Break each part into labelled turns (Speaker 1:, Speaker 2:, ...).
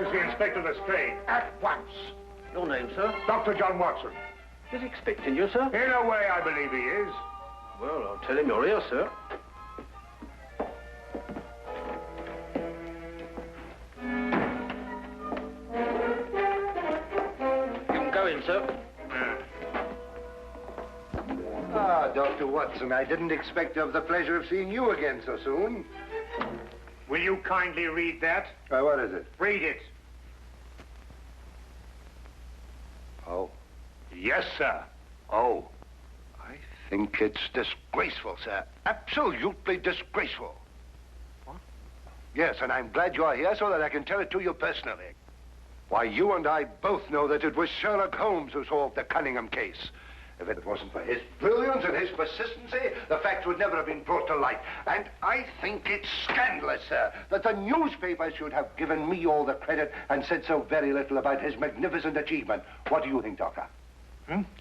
Speaker 1: to see Inspector Lestrade at once.
Speaker 2: Your name, sir?
Speaker 1: Dr. John Watson.
Speaker 2: He's expecting you, sir.
Speaker 1: In a way, I believe he is.
Speaker 2: Well, I'll tell him you're here, sir. You can go in, sir.
Speaker 3: Ah, Dr. Watson, I didn't expect to have the pleasure of seeing you again so soon.
Speaker 1: Will you kindly read that?
Speaker 3: What is it?
Speaker 1: Read it.
Speaker 3: Oh.
Speaker 1: Yes, sir. Oh.
Speaker 3: I think it's disgraceful, sir. Absolutely disgraceful.
Speaker 1: What?
Speaker 3: Yes, and I'm glad you're here so that I can tell it to you personally. Why, you and I both know that it was Sherlock Holmes who solved the Cunningham case. If it wasn't for his brilliance and his persistency, the facts would never have been brought to light. And I think it's scandalous, sir, that the newspapers should have given me all the credit and said so very little about his magnificent achievement. What do you think, Doctor?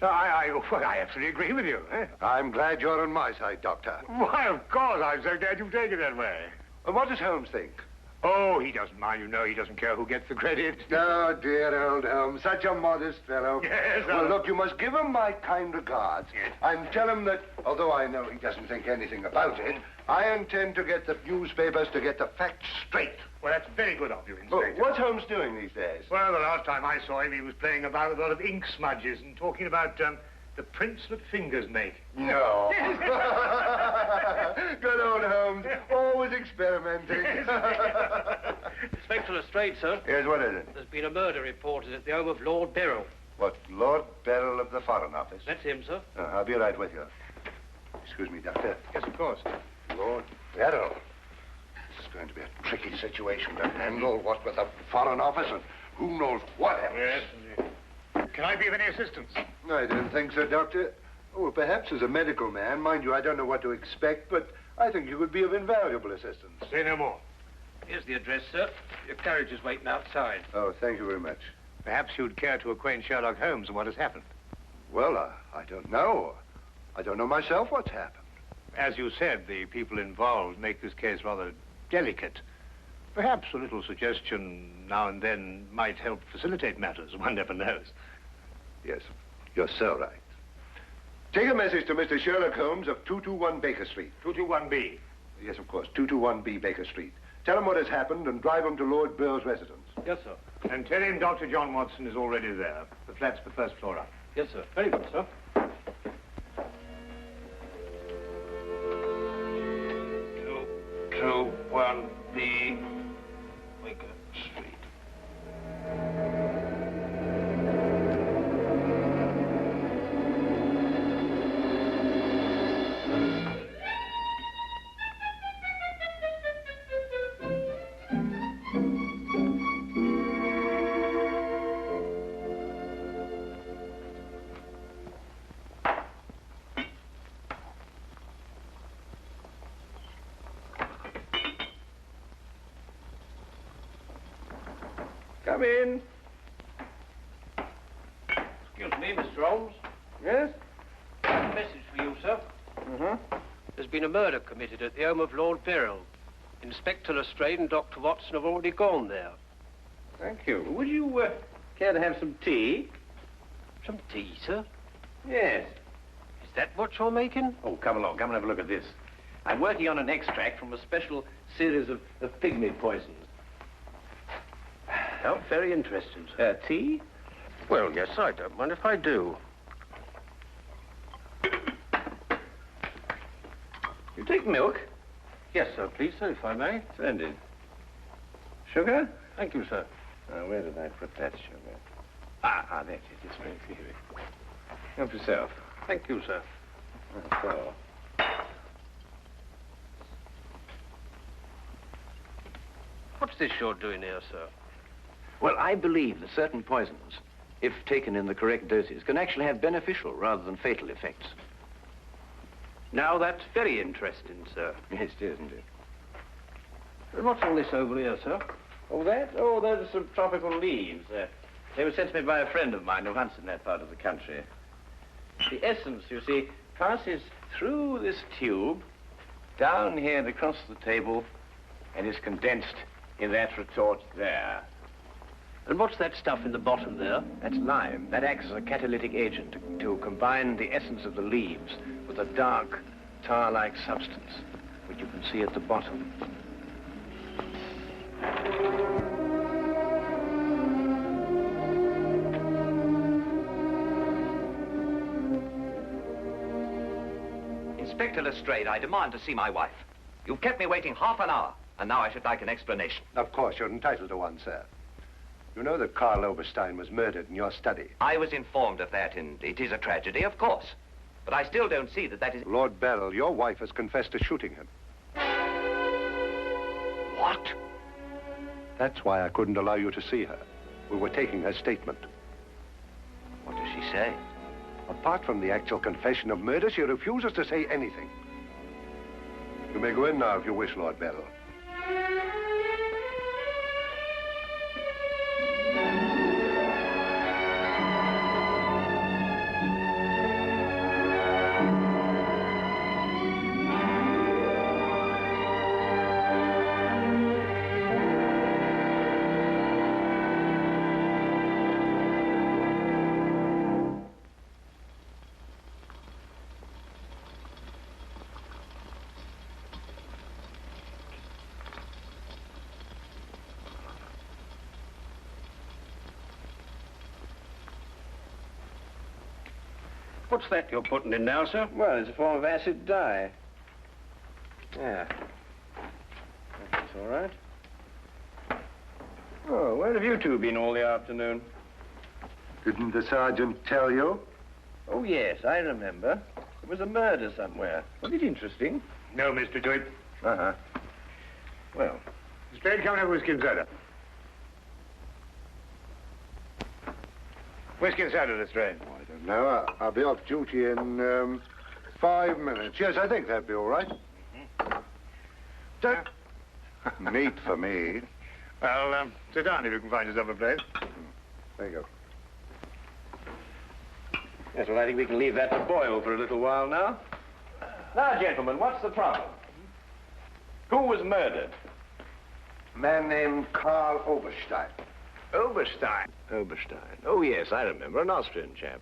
Speaker 1: I absolutely agree with you.
Speaker 3: I'm glad you're on my side, Doctor.
Speaker 1: Why, of course. I'm so glad you take it that way.
Speaker 3: And what does Holmes think?
Speaker 1: Oh, he doesn't mind. You know, he doesn't care who gets the credit.
Speaker 3: Oh, dear old Holmes, such a modest fellow.
Speaker 1: Yes,
Speaker 3: well, look, you must give him my kind regards.
Speaker 1: Yes.
Speaker 3: And tell him that, although I know he doesn't think anything about it, I intend to get the newspapers to get the facts straight.
Speaker 1: Well, that's very good of you, Inspector.
Speaker 3: Oh, what's Holmes doing these days?
Speaker 1: Well, the last time I saw him, he was playing about with a lot of ink smudges and talking about the prints that fingers make.
Speaker 3: No. Good old Holmes, always experimenting.
Speaker 2: Inspector Lestrade, sir.
Speaker 3: Yes, what is it?
Speaker 2: There's been a murder reported at the home of Lord Beryl.
Speaker 3: What, Lord Beryl of the Foreign Office?
Speaker 2: That's him, sir.
Speaker 3: I'll be right with you. Excuse me, Doctor.
Speaker 1: Yes, of course.
Speaker 3: Lord Beryl. This is going to be a tricky situation to handle, what with the Foreign Office and who knows what else.
Speaker 1: Yes, indeed. Can I be of any assistance?
Speaker 3: I don't think so, Doctor. Oh, perhaps as a medical man. Mind you, I don't know what to expect, but I think you would be of invaluable assistance.
Speaker 1: Say no more.
Speaker 2: Here's the address, sir. Your carriage is waiting outside.
Speaker 3: Oh, thank you very much.
Speaker 1: Perhaps you'd care to acquaint Sherlock Holmes with what has happened.
Speaker 3: Well, I don't know. I don't know myself what's happened.
Speaker 1: As you said, the people involved make this case rather delicate. Perhaps a little suggestion now and then might help facilitate matters. One never knows.
Speaker 3: Yes, you're so right. Take a message to Mr. Sherlock Holmes of 221 Baker Street.
Speaker 1: 221B.
Speaker 3: Yes, of course, 221B Baker Street. Tell him what has happened and drive him to Lord Beryl's residence.
Speaker 2: Yes, sir.
Speaker 1: And tell him Dr. John Watson is already there. The flat's the first floor up.
Speaker 2: Yes, sir. Very good, sir.
Speaker 1: 221B Baker Street.
Speaker 2: Come in. Excuse me, Mr. Holmes.
Speaker 3: Yes?
Speaker 2: A message for you, sir. There's been a murder committed at the home of Lord Beryl. Inspector Lestrade and Dr. Watson have already gone there.
Speaker 4: Thank you. Would you care to have some tea?
Speaker 2: Some tea, sir?
Speaker 4: Yes.
Speaker 2: Is that what you're making?
Speaker 4: Oh, come along. Come and have a look at this. I'm working on an extract from a special series of pygmy poisons.
Speaker 2: Oh, very interesting, sir.
Speaker 4: Tea?
Speaker 2: Well, yes, I don't mind if I do.
Speaker 4: You take milk?
Speaker 2: Yes, sir, please, sir, if I may.
Speaker 4: Splendid. Sugar?
Speaker 2: Thank you, sir.
Speaker 4: Where did I put that sugar? Ah, that's it. It's right here. Help yourself.
Speaker 2: Thank you, sir.
Speaker 4: So.
Speaker 2: What's this you're doing here, sir?
Speaker 4: Well, I believe that certain poisons, if taken in the correct doses, can actually have beneficial rather than fatal effects.
Speaker 2: Now, that's very interesting, sir.
Speaker 4: Yes, it is, isn't it?
Speaker 2: And what's all this over here, sir?
Speaker 4: Oh, that? Oh, those are some tropical leaves. They were sent to me by a friend of mine who hunts in that part of the country. The essence, you see, passes through this tube, down here and across the table, and is condensed in that retort there.
Speaker 2: And what's that stuff in the bottom there?
Speaker 4: That's lime. That acts as a catalytic agent to combine the essence of the leaves with a dark, tar-like substance, which you can see at the bottom.
Speaker 5: Inspector Lestrade, I demand to see my wife. You've kept me waiting half an hour, and now I should like an explanation.
Speaker 3: Of course, you're entitled to one, sir. You know that Karl Oberstein was murdered in your study.
Speaker 5: I was informed of that, and it is a tragedy, of course. But I still don't see that is...
Speaker 3: Lord Beryl, your wife has confessed to shooting him.
Speaker 5: What?
Speaker 3: That's why I couldn't allow you to see her. We were taking her statement.
Speaker 5: What does she say?
Speaker 3: Apart from the actual confession of murder, she refuses to say anything. You may go in now if you wish, Lord Beryl.
Speaker 2: What's that you're putting in now, sir?
Speaker 4: Well, it's a form of acid dye. Yeah. That's all right. Oh, where have you two been all the afternoon?
Speaker 3: Didn't the sergeant tell you?
Speaker 4: Oh, yes, I remember. There was a murder somewhere. Was it interesting?
Speaker 1: No, Mr. Dwight.
Speaker 4: Uh-huh. Well,
Speaker 1: Lestrade, come and have whiskey and soda. Whiskey and soda, Lestrade.
Speaker 3: I don't know. I'll be off duty in 5 minutes. Yes, I think that'd be all right. Neat for me.
Speaker 1: Well, sit down if you can find yourself a place.
Speaker 3: There you go.
Speaker 4: yes, well, I think we can leave that to boil for a little while now. Now, gentlemen, what's the problem? Who was murdered?
Speaker 3: A man named Karl Oberstein.
Speaker 4: Oberstein. Oberstein. Oh, yes, I remember. An Austrian chap.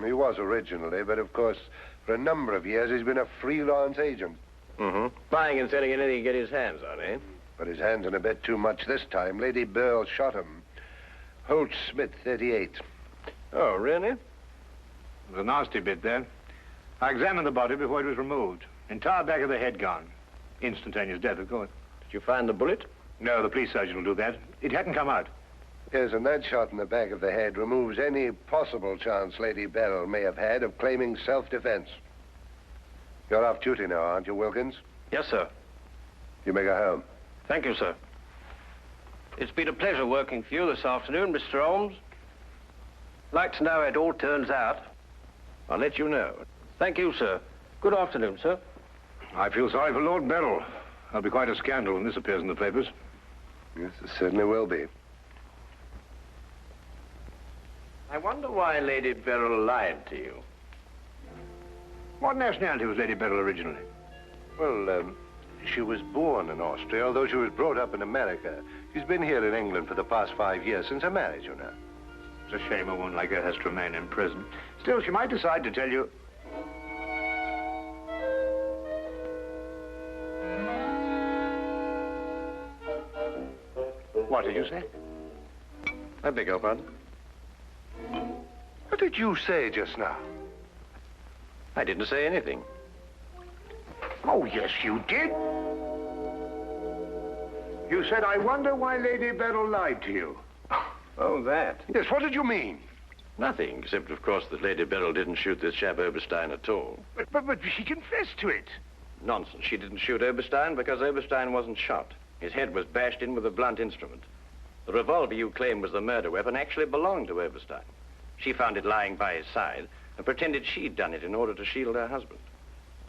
Speaker 3: He was originally, but of course, for a number of years, he's been a freelance agent.
Speaker 4: Mm-hmm. Buying and selling anything he can get his hands on, eh?
Speaker 3: But his hands in a bit too much this time. Lady Beryl shot him. Holt Smith, 38.
Speaker 4: Oh, really?
Speaker 1: It was a nasty bit there. I examined the body before it was removed. Entire back of the head gone. Instantaneous death, of course.
Speaker 4: Did you find the bullet?
Speaker 1: No, the police surgeon will do that. It hadn't come out.
Speaker 3: Yes, and that shot in the back of the head removes any possible chance Lady Beryl may have had of claiming self-defense. You're off duty now, aren't you, Wilkins?
Speaker 2: Yes, sir.
Speaker 3: You may go home.
Speaker 2: Thank you, sir. It's been a pleasure working for you this afternoon, Mr. Holmes. I'd like to know how it all turns out.
Speaker 4: I'll let you know.
Speaker 2: Thank you, sir. Good afternoon, sir.
Speaker 1: I feel sorry for Lord Beryl. There'll be quite a scandal when this appears in the papers.
Speaker 3: Yes, it certainly will be.
Speaker 4: I wonder why Lady Beryl lied to you.
Speaker 1: What nationality was Lady Beryl originally?
Speaker 3: Well, she was born in Austria, although she was brought up in America. She's been here in England for the past 5 years, since her marriage, you know.
Speaker 1: It's a shame a woman like her has to remain in prison. Still, she might decide to tell you... What did you say?
Speaker 4: I beg your pardon?
Speaker 3: What did you say just now?
Speaker 4: I didn't say anything.
Speaker 1: Oh, yes, you did. You said, I wonder why Lady Beryl lied to you.
Speaker 4: Oh, that?
Speaker 3: Yes, what did you mean?
Speaker 4: Nothing, except, of course, that Lady Beryl didn't shoot this chap Oberstein at all.
Speaker 1: But she confessed to it.
Speaker 4: Nonsense. She didn't shoot Oberstein because Oberstein wasn't shot. His head was bashed in with a blunt instrument. The revolver you claim was the murder weapon actually belonged to Oberstein. She found it lying by his side and pretended she'd done it in order to shield her husband.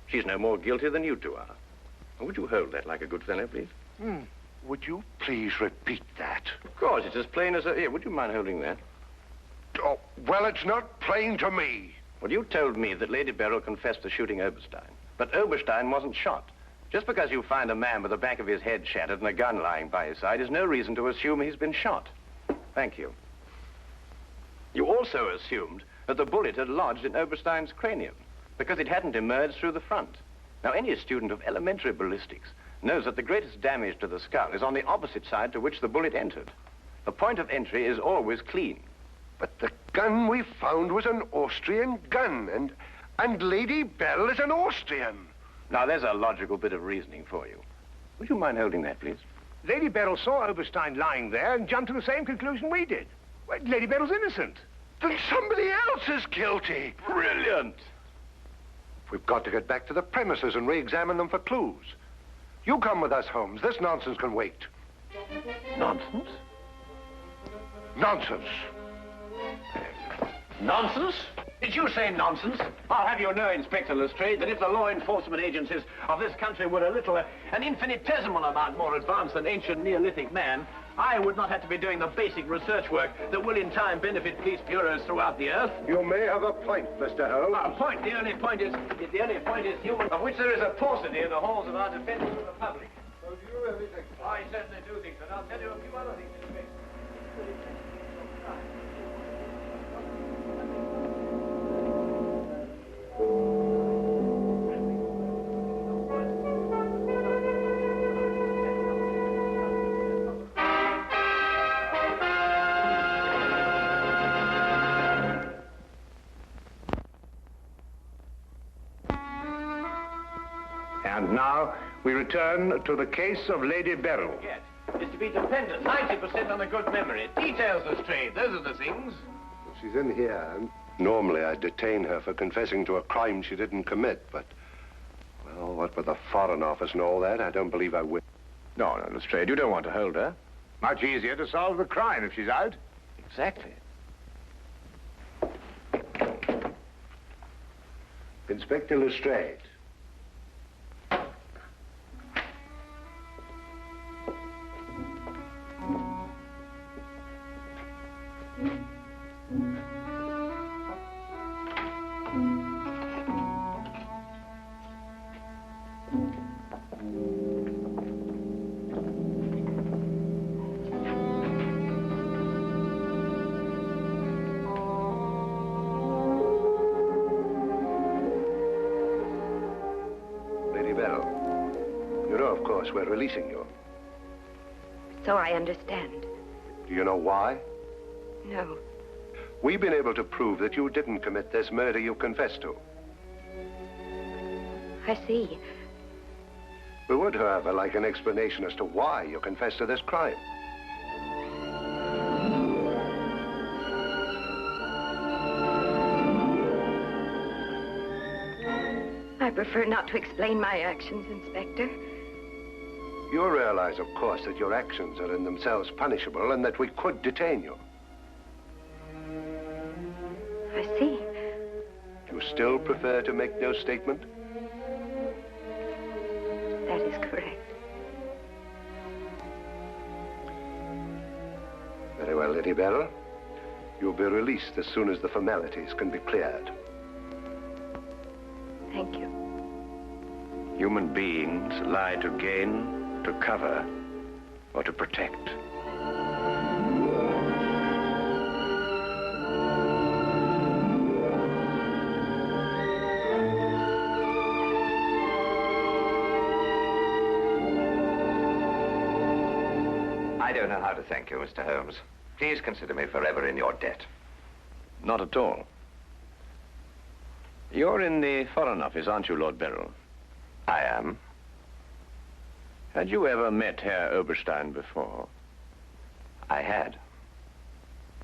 Speaker 4: She's no more guilty than you two are. Would you hold that like a good fellow, please?
Speaker 3: Would you please repeat that?
Speaker 4: Of course, it's as plain as a... Here, would you mind holding that?
Speaker 3: Oh, well, it's not plain to me.
Speaker 4: Well, you told me that Lady Beryl confessed to shooting Oberstein. But Oberstein wasn't shot. Just because you find a man with the back of his head shattered and a gun lying by his side is no reason to assume he's been shot. Thank you. You also assumed that the bullet had lodged in Oberstein's cranium because it hadn't emerged through the front. Now, any student of elementary ballistics knows that the greatest damage to the skull is on the opposite side to which the bullet entered. The point of entry is always clean.
Speaker 3: But the gun we found was an Austrian gun, and Lady Beryl is an Austrian.
Speaker 4: Now, there's a logical bit of reasoning for you. Would you mind holding that, please?
Speaker 1: Lady Beryl saw Oberstein lying there and jumped to the same conclusion we did. Well, Lady Beryl's innocent.
Speaker 3: Then somebody else is guilty.
Speaker 4: Brilliant!
Speaker 3: We've got to get back to the premises and re-examine them for clues. You come with us, Holmes. This nonsense can wait.
Speaker 4: Nonsense?
Speaker 3: Nonsense.
Speaker 4: Nonsense? Did you say nonsense? I'll have you know, Inspector Lestrade, that if the law enforcement agencies of this country were a little, an infinitesimal amount more advanced than ancient Neolithic man, I would not have to be doing the basic research work that will in time benefit police bureaus throughout the earth.
Speaker 3: You may have a point, Mr. Holmes.
Speaker 4: A point? The only point is human, of which there is a paucity in the halls of our defense republic.
Speaker 3: So do you really think so?
Speaker 4: I certainly do think so. And I'll tell you a few other things, Inspector.
Speaker 1: And now we return to the case of Lady Beryl.
Speaker 4: Yes, is to be dependent 90% on a good memory. Details, Lestrade, those are the things.
Speaker 3: She's in here. Normally I'd detain her for confessing to a crime she didn't commit, but, well, what with the Foreign Office and all that, I don't believe I will.
Speaker 1: No, Lestrade, you don't want to hold her. Much easier to solve the crime if she's out.
Speaker 4: Exactly.
Speaker 3: Inspector Lestrade. We're releasing you.
Speaker 6: So I understand.
Speaker 3: Do you know why?
Speaker 6: No.
Speaker 3: We've been able to prove that you didn't commit this murder you confessed to.
Speaker 6: I see.
Speaker 3: We would, however, like an explanation as to why you confessed to this crime.
Speaker 6: I prefer not to explain my actions, Inspector.
Speaker 3: You realize, of course, that your actions are in themselves punishable and that we could detain you.
Speaker 6: I see.
Speaker 3: You still prefer to make no statement?
Speaker 6: That is correct.
Speaker 3: Very well, Lady Beryl. You'll be released as soon as the formalities can be cleared.
Speaker 6: Thank you.
Speaker 4: Human beings lie to gain, to cover, or to protect.
Speaker 5: I don't know how to thank you, Mr. Holmes. Please consider me forever in your debt.
Speaker 4: Not at all. You're in the Foreign Office, aren't you, Lord Beryl?
Speaker 5: I am.
Speaker 4: Had you ever met Herr Oberstein before?
Speaker 5: I had.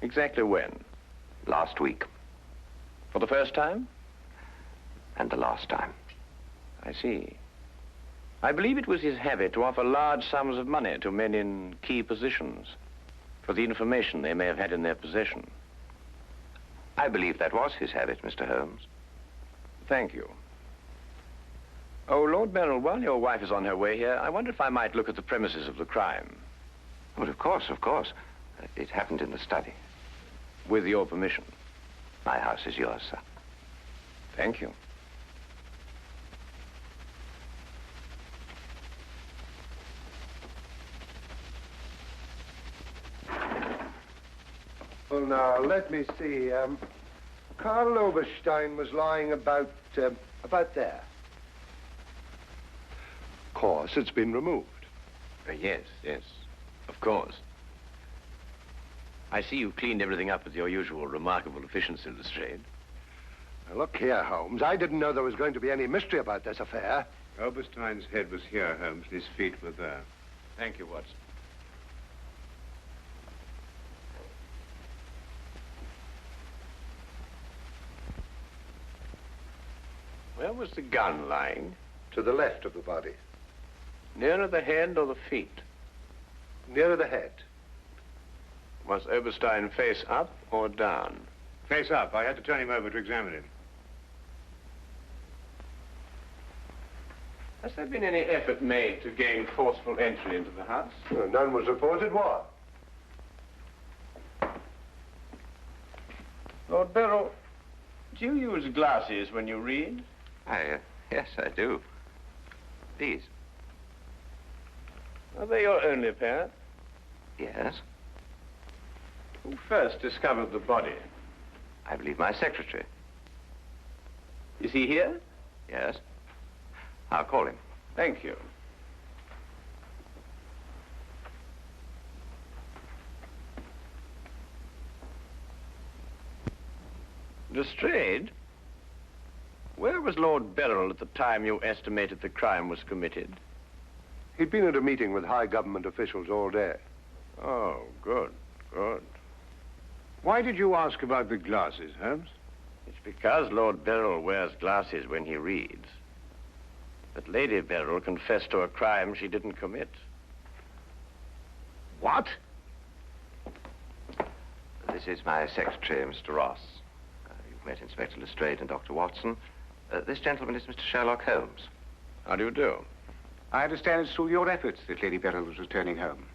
Speaker 4: Exactly when?
Speaker 5: Last week.
Speaker 4: For the first time?
Speaker 5: And the last time.
Speaker 4: I see. I believe it was his habit to offer large sums of money to men in key positions for the information they may have had in their possession.
Speaker 5: I believe that was his habit, Mr. Holmes.
Speaker 4: Thank you. Oh, Lord Beryl, while your wife is on her way here, I wonder if I might look at the premises of the crime.
Speaker 5: Well, of course, of course. It happened in the study.
Speaker 4: With your permission.
Speaker 5: My house is yours, sir.
Speaker 4: Thank you.
Speaker 3: Well, now, let me see. Karl Oberstein was lying about there. Of course, it's been removed.
Speaker 4: Yes, yes, of course. I see you cleaned everything up with your usual remarkable efficiency, Lestrade.
Speaker 3: Now, look here, Holmes. I didn't know there was going to be any mystery about this affair.
Speaker 1: Oberstein's head was here, Holmes, and his feet were there.
Speaker 4: Thank you, Watson. Where was the gun lying?
Speaker 3: To the left of the body.
Speaker 4: Nearer the head or the feet?
Speaker 3: Nearer the head.
Speaker 4: Was Oberstein face up or down?
Speaker 1: Face up. I had to turn him over to examine him.
Speaker 4: Has there been any effort made to gain forceful entry into the house?
Speaker 3: Well, none was reported. What?
Speaker 4: Lord Beryl, do you use glasses when you read?
Speaker 5: Yes, I do. These?
Speaker 4: Are they your only pair?
Speaker 5: Yes.
Speaker 4: Who first discovered the body?
Speaker 5: I believe my secretary.
Speaker 4: Is he here?
Speaker 5: Yes. I'll call him.
Speaker 4: Thank you. Lestrade, where was Lord Beryl at the time you estimated the crime was committed?
Speaker 3: He'd been at a meeting with high government officials all day.
Speaker 4: Oh, good, good.
Speaker 1: Why did you ask about the glasses, Holmes?
Speaker 4: It's because Lord Beryl wears glasses when he reads. But Lady Beryl confessed to a crime she didn't commit.
Speaker 1: What?
Speaker 5: This is my secretary, Mr. Ross. You've met Inspector Lestrade and Dr. Watson. This gentleman is Mr. Sherlock Holmes.
Speaker 4: How do you do?
Speaker 7: I understand it's through your efforts that Lady Beryl was returning home.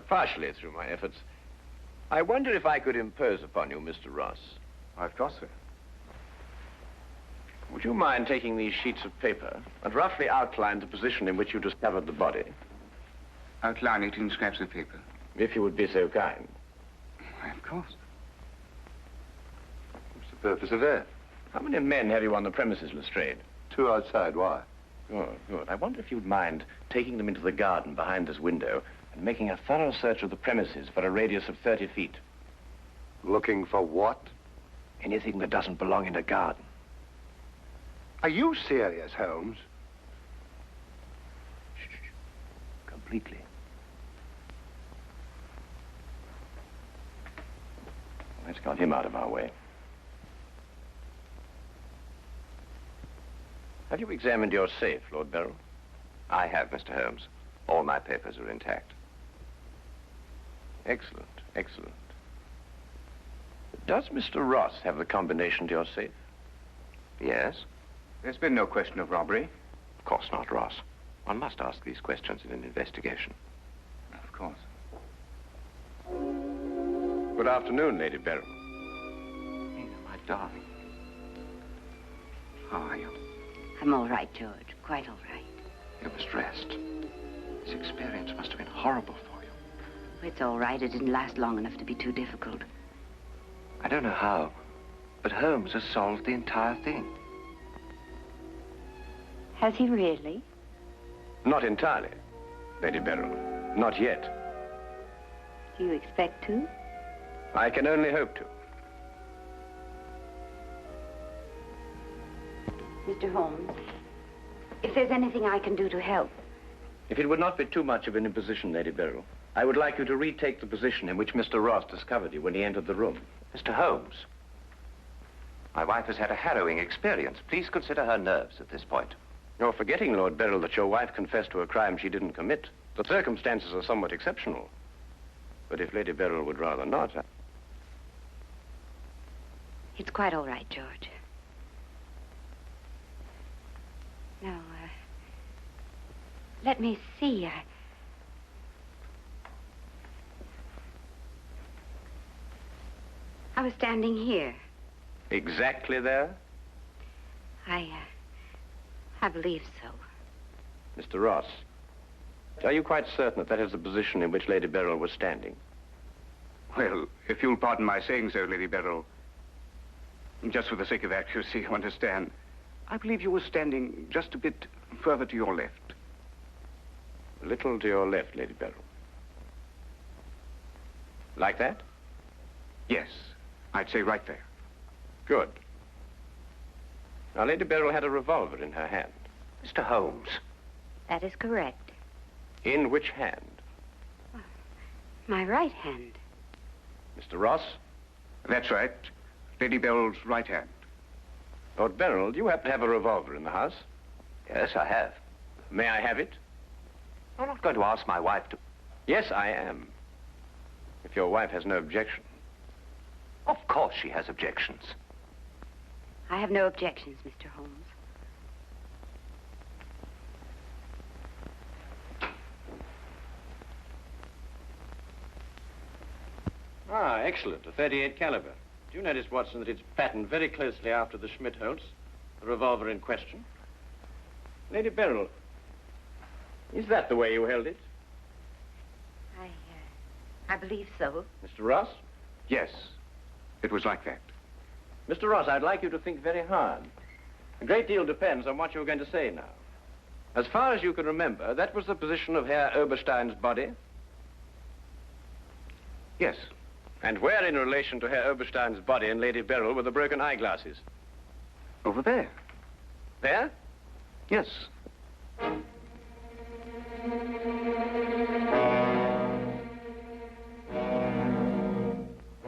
Speaker 4: Partially through my efforts. I wonder if I could impose upon you, Mr. Ross.
Speaker 7: Of course, sir.
Speaker 4: Would you mind taking these sheets of paper and roughly outline the position in which you discovered the body?
Speaker 7: Outline it in scraps of paper.
Speaker 4: If you would be so kind.
Speaker 7: Why, of course.
Speaker 3: What's the purpose of that?
Speaker 4: How many men have you on the premises, Lestrade?
Speaker 3: 2 outside. Why?
Speaker 4: Good, good. I wonder if you'd mind taking them into the garden behind this window and making a thorough search of the premises for a radius of 30 feet.
Speaker 3: Looking for what?
Speaker 4: Anything that doesn't belong in a garden.
Speaker 3: Are you serious, Holmes?
Speaker 4: Shh. Completely. Let's got him out of our way. Have you examined your safe, Lord Beryl?
Speaker 5: I have, Mr. Holmes. All my papers are intact.
Speaker 4: Excellent, excellent. Does Mr. Ross have the combination to your safe?
Speaker 5: Yes?
Speaker 7: There's been no question of robbery.
Speaker 5: Of course not, Ross. One must ask these questions in an investigation.
Speaker 7: Of course.
Speaker 4: Good afternoon, Lady Beryl.
Speaker 5: Nina, my darling.
Speaker 7: How are you?
Speaker 6: I'm all right, George. Quite all right.
Speaker 5: You must rest. This experience must have been horrible for you.
Speaker 6: It's all right. It didn't last long enough to be too difficult.
Speaker 5: I don't know how, but Holmes has solved the entire thing.
Speaker 6: Has he really?
Speaker 4: Not entirely, Lady Beryl. Not yet.
Speaker 6: Do you expect to?
Speaker 4: I can only hope to.
Speaker 6: Mr. Holmes, if there's anything I can do to help.
Speaker 4: If it would not be too much of an imposition, Lady Beryl, I would like you to retake the position in which Mr. Ross discovered you when he entered the room.
Speaker 5: Mr. Holmes, my wife has had a harrowing experience. Please consider her nerves at this point.
Speaker 4: You're forgetting, Lord Beryl, that your wife confessed to a crime she didn't commit. The circumstances are somewhat exceptional. But if Lady Beryl would rather not...
Speaker 6: It's quite all right, George. Now, let me see. I was standing here.
Speaker 4: Exactly there?
Speaker 6: I believe so.
Speaker 4: Mr. Ross, are you quite certain that that is the position in which Lady Beryl was standing?
Speaker 7: Well, if you'll pardon my saying so, Lady Beryl, just for the sake of accuracy, you understand, I believe you were standing just a bit further to your left.
Speaker 4: A little to your left, Lady Beryl. Like that?
Speaker 7: Yes, I'd say right there.
Speaker 4: Good. Now, Lady Beryl had a revolver in her hand.
Speaker 5: Mr. Holmes.
Speaker 6: That is correct.
Speaker 4: In which hand?
Speaker 6: My right hand.
Speaker 4: Mr. Ross?
Speaker 7: That's right. Lady Beryl's right hand.
Speaker 4: Lord Beryl, do you happen to have a revolver in the house?
Speaker 5: Yes, I have.
Speaker 4: May I have it?
Speaker 5: I'm not going to ask my wife to...
Speaker 4: Yes, I am. If your wife has no objection.
Speaker 5: Of course she has objections.
Speaker 6: I have no objections, Mr. Holmes.
Speaker 2: Ah, excellent. A .38 caliber. Do you notice, Watson, that it's patterned very closely after the Schmidt-Holtz, the revolver in question? Lady Beryl, is that the way you held it?
Speaker 6: I believe so.
Speaker 4: Mr. Ross?
Speaker 7: Yes, it was like that.
Speaker 2: Mr. Ross, I'd like you to think very hard. A great deal depends on what you're going to say now. As far as you can remember, that was the position of Herr Oberstein's body?
Speaker 7: Yes.
Speaker 2: And where in relation to Herr Oberstein's body and Lady Beryl were the broken eyeglasses?
Speaker 7: Over there.
Speaker 2: There?
Speaker 7: Yes.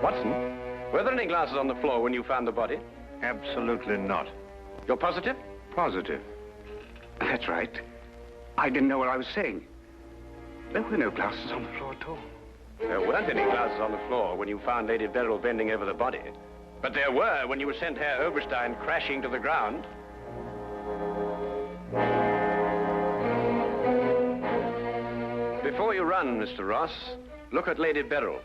Speaker 2: Watson, were there any glasses on the floor when you found the body?
Speaker 1: Absolutely not.
Speaker 2: You're positive?
Speaker 7: Positive. That's right. I didn't know what I was saying. There were no glasses on the floor at all.
Speaker 2: There weren't any glasses on the floor when you found Lady Beryl bending over the body. But there were when you sent Herr Oberstein crashing to the ground. Before you run, Mr. Ross, look at Lady Beryl.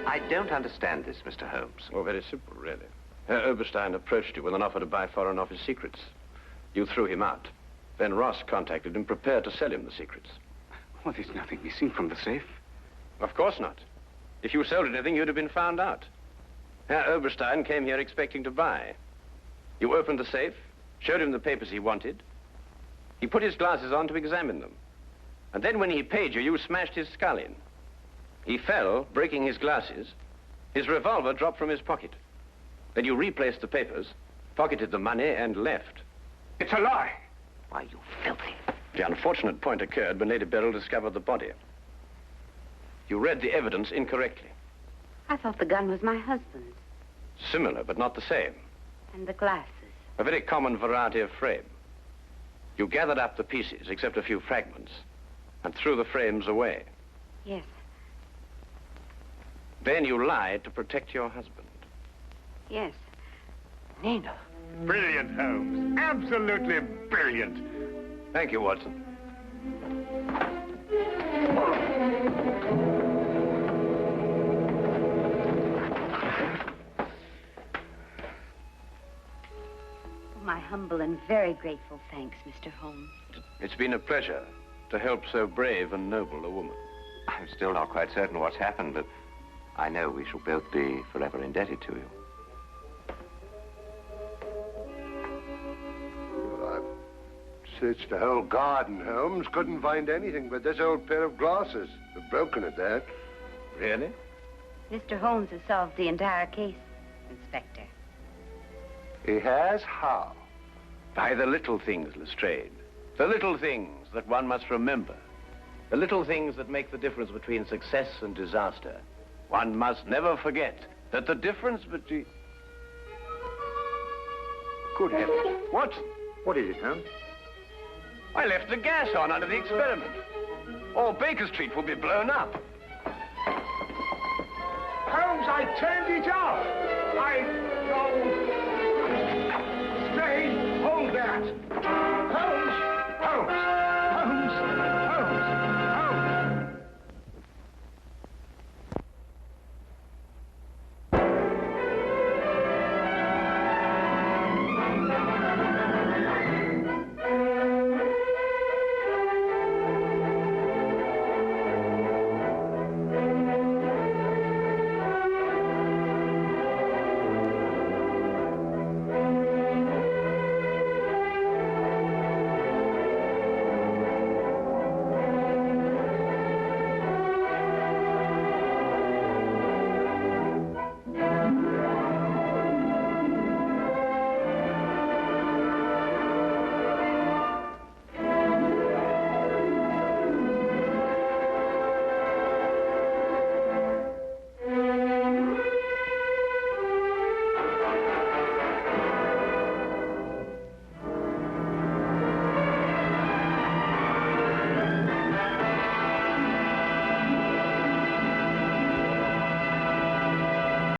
Speaker 5: I don't understand this, Mr. Holmes.
Speaker 2: Oh, very simple, really. Herr Oberstein approached you with an offer to buy Foreign Office secrets. You threw him out. Then Ross contacted him, prepared to sell him the secrets.
Speaker 7: Well, there's nothing missing from the safe.
Speaker 2: Of course not. If you sold anything, you'd have been found out. Herr Oberstein came here expecting to buy. You opened the safe, showed him the papers he wanted. He put his glasses on to examine them. And then when he paid you, you smashed his skull in. He fell, breaking his glasses. His revolver dropped from his pocket. Then you replaced the papers, pocketed the money, and left.
Speaker 7: It's a lie.
Speaker 5: Why, you filthy...
Speaker 2: The unfortunate point occurred when Lady Beryl discovered the body. You read the evidence incorrectly.
Speaker 6: I thought the gun was my husband's.
Speaker 2: Similar, but not the same.
Speaker 6: And the glasses.
Speaker 2: A very common variety of frame. You gathered up the pieces, except a few fragments, and threw the frames away.
Speaker 6: Yes.
Speaker 2: Then you lied to protect your husband.
Speaker 6: Yes.
Speaker 5: Nina.
Speaker 1: Brilliant, Holmes. Absolutely brilliant.
Speaker 2: Thank you, Watson.
Speaker 6: My humble and very grateful thanks, Mr. Holmes.
Speaker 2: It's been a pleasure to help so brave and noble a woman.
Speaker 5: I'm still not quite certain what's happened, but I know we shall both be forever indebted to you.
Speaker 3: Searched the whole garden, Holmes. Couldn't find anything but this old pair of glasses. They're broken at that.
Speaker 2: Really?
Speaker 6: Mr. Holmes has solved the entire case, Inspector.
Speaker 3: He has? How?
Speaker 2: By the little things, Lestrade. The little things that one must remember. The little things that make the difference between success and disaster. One must never forget that the difference between...
Speaker 1: Good heavens.
Speaker 2: Watson,
Speaker 1: What is it, Holmes?
Speaker 2: I left the gas on under the experiment. All Baker Street will be blown up.
Speaker 1: Holmes, I turned it off. Oh. Straight, hold that.